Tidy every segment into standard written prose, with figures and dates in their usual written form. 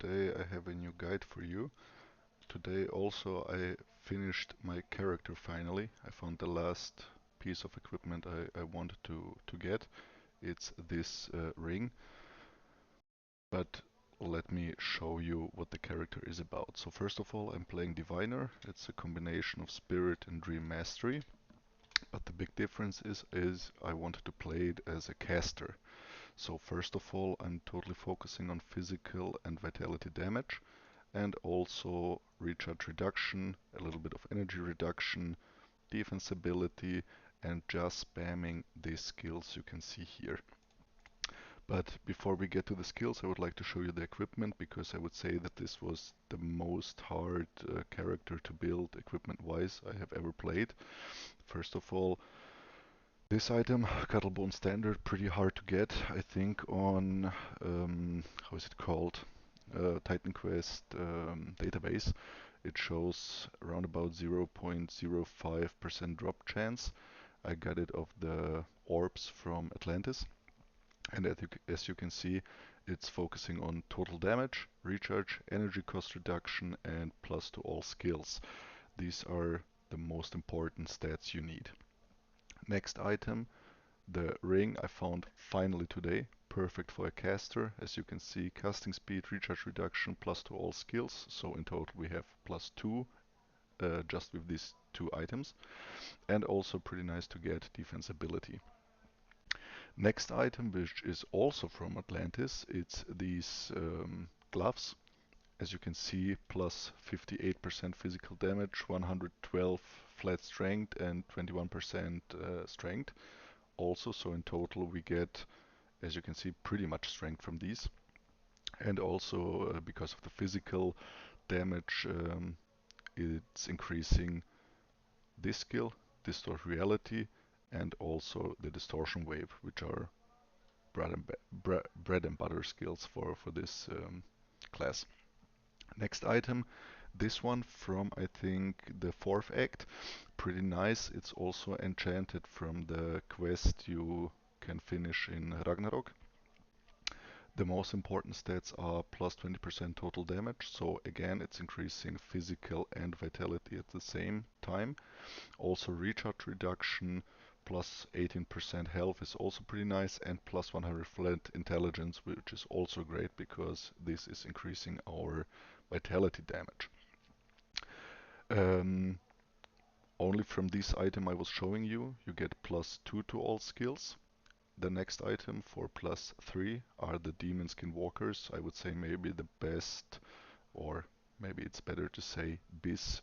today I have a new guide for you. Today also I finished my character finally. I found the last piece of equipment I wanted to get. It's this ring, but let me show you what the character is about. So first of all, I'm playing Diviner. It's a combination of Spirit and Dream Mastery, but the big difference is I wanted to play it as a caster. So first of all, I'm totally focusing on physical and vitality damage, and also recharge reduction, a little bit of energy reduction, defense ability, and just spamming these skills you can see here. But before we get to the skills, I would like to show you the equipment, because I would say that this was the most hard character to build equipment-wise I have ever played. First of all, this item, Cuttlebone Standard, pretty hard to get, I think, on, how is it called? Titan Quest database. It shows around about 0.05% drop chance. I got it of the orbs from Atlantis, and as you can see, it's focusing on total damage, recharge, energy cost reduction, and plus to all skills. These are the most important stats you need. Next item, the ring I found finally today, perfect for a caster. As you can see, casting speed, recharge reduction, plus to all skills. So in total we have plus 2 just with these two items. And also pretty nice to get defense ability. Next item, which is also from Atlantis, it's these gloves. As you can see, plus 58% physical damage, 112 flat strength, and 21% strength. Also, so in total we get, as you can see, pretty much strength from these. And also because of the physical damage, it's increasing this skill, Distort Reality, and also the Distortion Wave, which are bread and butter skills for this class. Next item, this one from, I think, the fourth act. Pretty nice. It's also enchanted from the quest you can finish in Ragnarok. The most important stats are plus 20% total damage, so again it's increasing physical and vitality at the same time. Also recharge reduction, plus 18% health is also pretty nice, and plus 100 flat intelligence, which is also great because this is increasing our vitality damage. Um, Only from this item I was showing you, you get plus 2 to all skills. The next item for plus 3 are the Demon Skin Walkers. I would say maybe the best, or maybe it's better to say BIS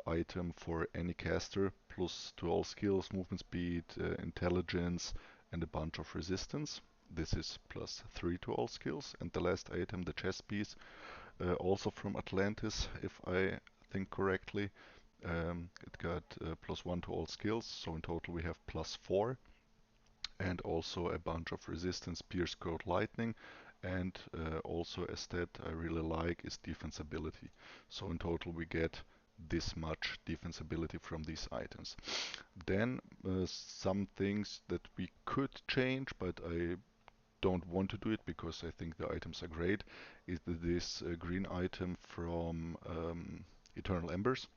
item for any caster, plus to all skills, movement speed, intelligence, and a bunch of resistance. This is plus 3 to all skills. And the last item, the chest piece, also from Atlantis, if I think correctly. It got plus 1 to all skills, so in total we have plus 4. And also a bunch of resistance, pierce, cold, lightning, and also a stat I really like is defense ability. So in total we get this much defense ability from these items. Then some things that we could change, but I don't want to do it because I think the items are great, is this green item from Eternal Embers.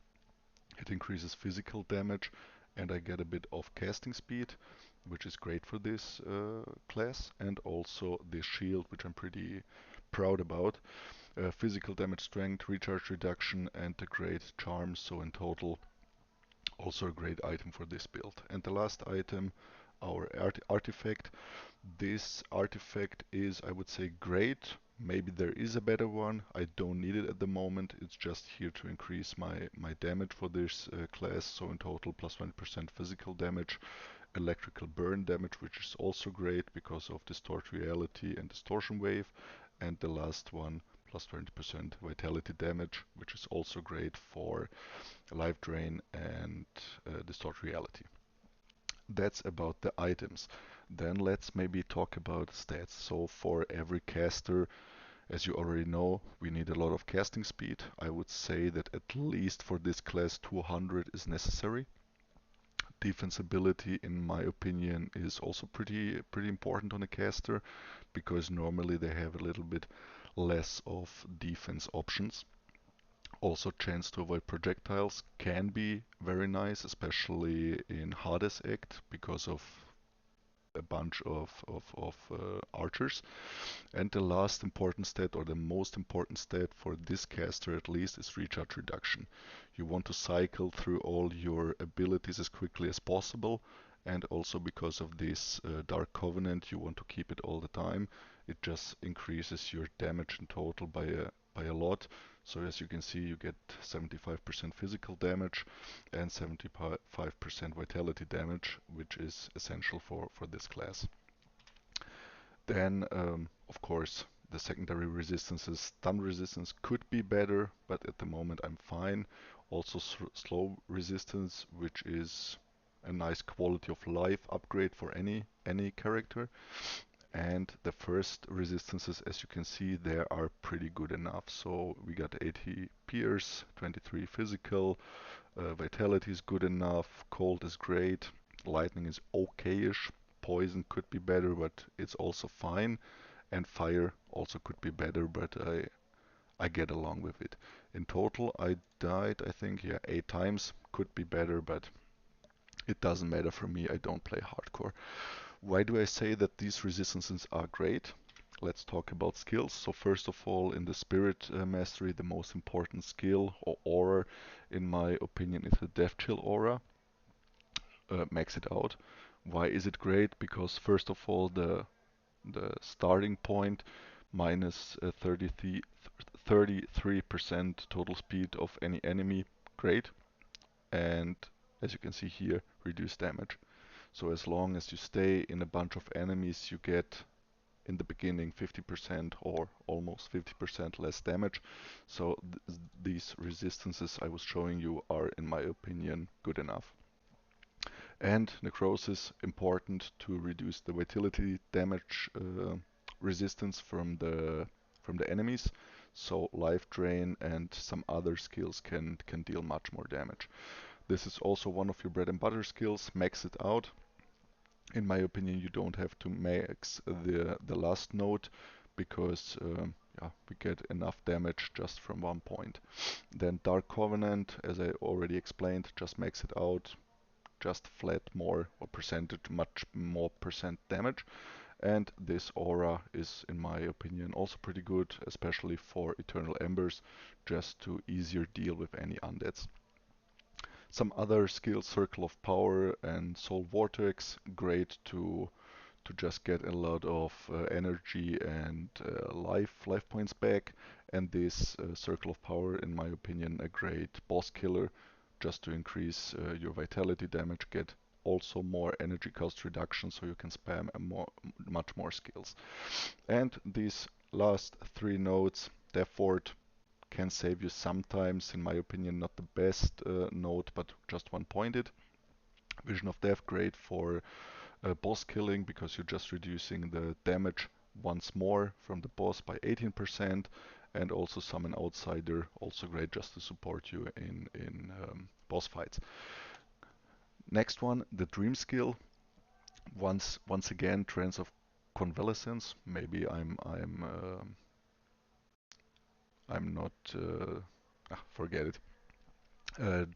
It increases physical damage, and I get a bit of casting speed, which is great for this class, and also the shield, which I'm pretty proud about. Physical damage, strength, recharge reduction, and a great charm, so in total also a great item for this build. And the last item, our artifact. This artifact is, I would say, great. Maybe there is a better one. I don't need it at the moment. It's just here to increase my damage for this class. So in total, plus 20% physical damage, electrical burn damage, which is also great because of Distort Reality and Distortion Wave. And the last one, plus 20% vitality damage, which is also great for Life Drain and Distort Reality. That's about the items. Then let's maybe talk about stats. So for every caster, as you already know, we need a lot of casting speed. I would say that at least for this class 200 is necessary. Defense ability, in my opinion, is also pretty important on a caster, because normally they have a little bit less of defense options. Also, chance to avoid projectiles can be very nice, especially in Hades Act because of a bunch of archers. And the last important stat, or the most important stat for this caster at least, is recharge reduction. You want to cycle through all your abilities as quickly as possible, and also because of this Dark Covenant, you want to keep it all the time. It just increases your damage in total by a lot. So as you can see, you get 75% physical damage and 75% vitality damage, which is essential for this class. Then, of course, the secondary resistances, stun resistance could be better, but at the moment I'm fine. Also slow resistance, which is a nice quality of life upgrade for any character. And the first resistances, as you can see, they are pretty good enough. So we got 80 pierce, 23 physical, vitality is good enough, cold is great, lightning is okayish, poison could be better, but it's also fine, and fire also could be better, but I get along with it. In total, I died, I think, yeah, 8 times. Could be better, but it doesn't matter for me. I don't play hardcore. Why do I say that these resistances are great? Let's talk about skills. So first of all, in the spirit mastery, the most important skill or aura, in my opinion, is the Death Chill aura. Max it out. Why is it great? Because first of all, the starting point minus 33% total speed of any enemy, great. And as you can see here, reduce damage. So as long as you stay in a bunch of enemies, you get in the beginning 50% or almost 50% less damage. So these resistances I was showing you are, in my opinion, good enough. And necrosis, important to reduce the vitality damage resistance from the enemies. So life drain and some other skills can deal much more damage. This is also one of your bread and butter skills. Max it out. In my opinion, you don't have to max the last node because yeah, we get enough damage just from one point. Then Dark Covenant, as I already explained, just max it out, just flat more or percentage, much more percent damage. And this aura is, in my opinion, also pretty good, especially for Eternal Embers, just to easier deal with any undeads. Some other skills, Circle of Power and Soul Vortex, great to just get a lot of energy and life points back. And this Circle of Power, in my opinion, a great boss killer, just to increase your vitality damage, get also more energy cost reduction, so you can spam much more skills. And these last 3 nodes, Death Ward, can save you sometimes. In my opinion, not the best node, but just one pointed. Vision of Death, great for boss killing because you're just reducing the damage once more from the boss by 18%, and also Summon Outsider, also great just to support you in boss fights. Next one, the Dream skill. Once again, Trance of Convalescence. Maybe I'm not forget it.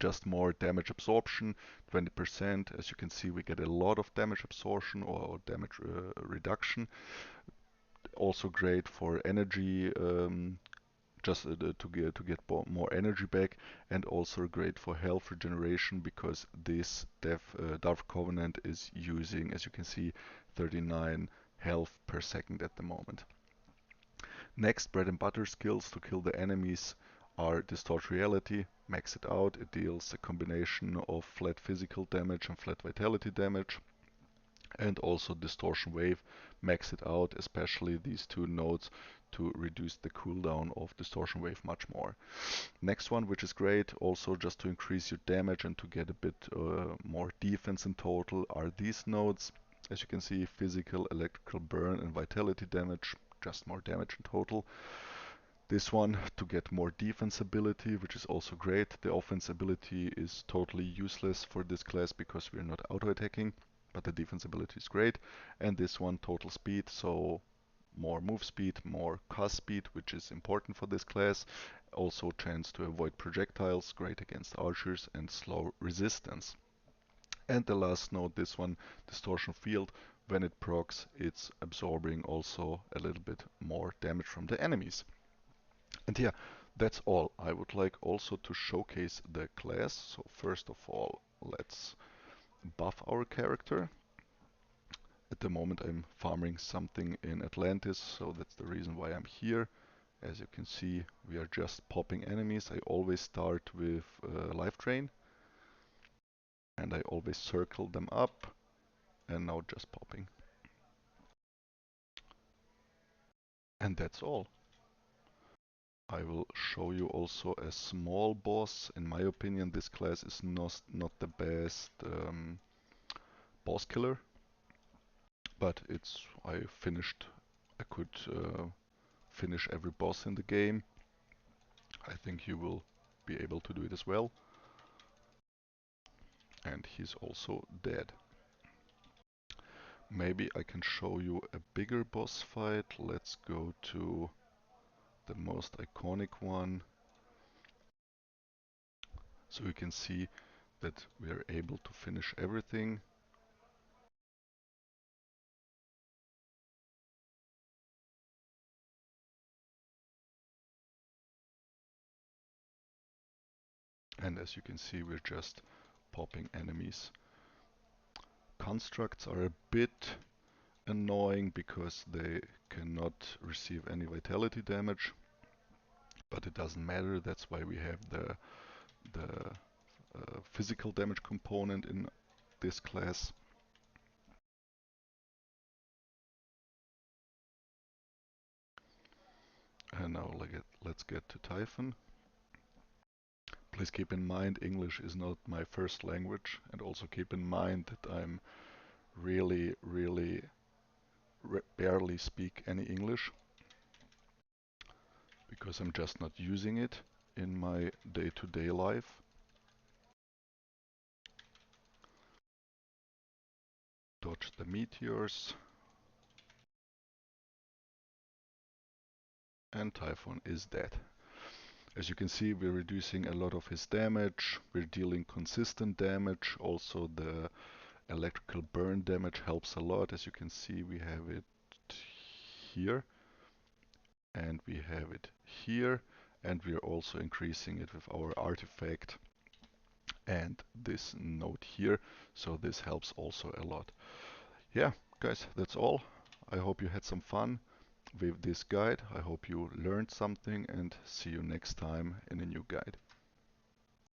Just more damage absorption, 20%. As you can see, we get a lot of damage absorption or damage reduction. Also great for energy, just to get more energy back, and also great for health regeneration because this Dark Covenant is using, as you can see, 39 health per second at the moment. Next, bread and butter skills to kill the enemies are Distort Reality, max it out, it deals a combination of flat physical damage and flat vitality damage. And also Distortion Wave, max it out, especially these 2 nodes, to reduce the cooldown of Distortion Wave much more. Next one, which is great, also just to increase your damage and to get a bit more defense in total, are these nodes. As you can see, physical, electrical burn and vitality damage, just more damage in total. This one to get more defense ability, which is also great. The offense ability is totally useless for this class because we're not auto-attacking, but the defense ability is great. And this one, total speed, so more move speed, more cast speed, which is important for this class. Also chance to avoid projectiles, great against archers, and slow resistance. And the last note, this one, distortion field. When it procs, it's absorbing also a little bit more damage from the enemies. And yeah, that's all. I would like also to showcase the class. So first of all, let's buff our character. At the moment I'm farming something in Atlantis, so that's the reason why I'm here. As you can see, we are just popping enemies. I always start with life drain, and I always circle them up, and now just popping. And that's all. I will show you also a small boss. In my opinion, this class is not the best boss killer, but I could finish every boss in the game. I think you will be able to do it as well. And he's also dead. Maybe I can show you a bigger boss fight. Let's go to the most iconic one. So you can see that we are able to finish everything. And as you can see, we're just popping enemies. Constructs are a bit annoying because they cannot receive any vitality damage, but it doesn't matter. That's why we have the physical damage component in this class. And now let's get to Typhon. Please keep in mind English is not my first language, and also keep in mind that I'm really barely speak any English because I'm just not using it in my day-to-day life. Dodge the meteors. And Typhon is dead. As you can see, we're reducing a lot of his damage. We're dealing consistent damage. Also the electrical burn damage helps a lot. As you can see, we have it here and we have it here, and we are also increasing it with our artifact and this node here, so this helps also a lot. Yeah, guys, that's all. I hope you had some fun with this guide. I hope you learned something, and see you next time in a new guide.